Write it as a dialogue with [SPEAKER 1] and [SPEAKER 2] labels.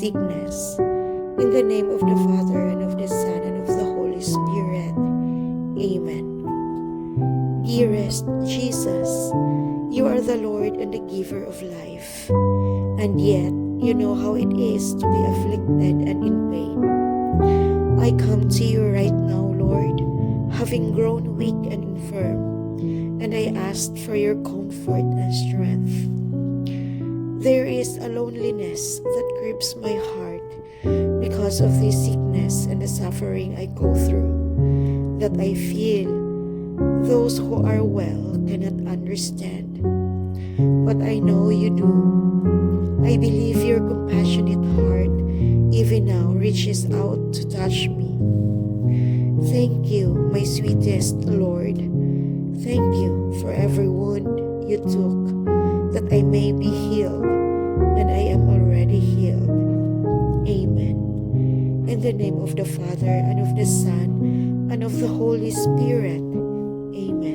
[SPEAKER 1] sickness. In the name of the Father, and of the Son, and of the Holy Spirit. Amen. Dearest Jesus, you are the Lord and the giver of life, and yet you know how it is to be afflicted and in pain. I come to you right now, Lord, having grown weak and infirm, and I ask for your comfort and strength. There is a loneliness that grips my heart because of the sickness and the suffering I go through, that I feel those who are well cannot understand. But I know you do. I believe your compassionate heart even now reaches out to touch me. Thank you, my sweetest Lord. Thank you for every wound you took, that I may be healed, and I am already healed. Amen. In the name of the Father, and of the Son, and of the Holy Spirit. Amen.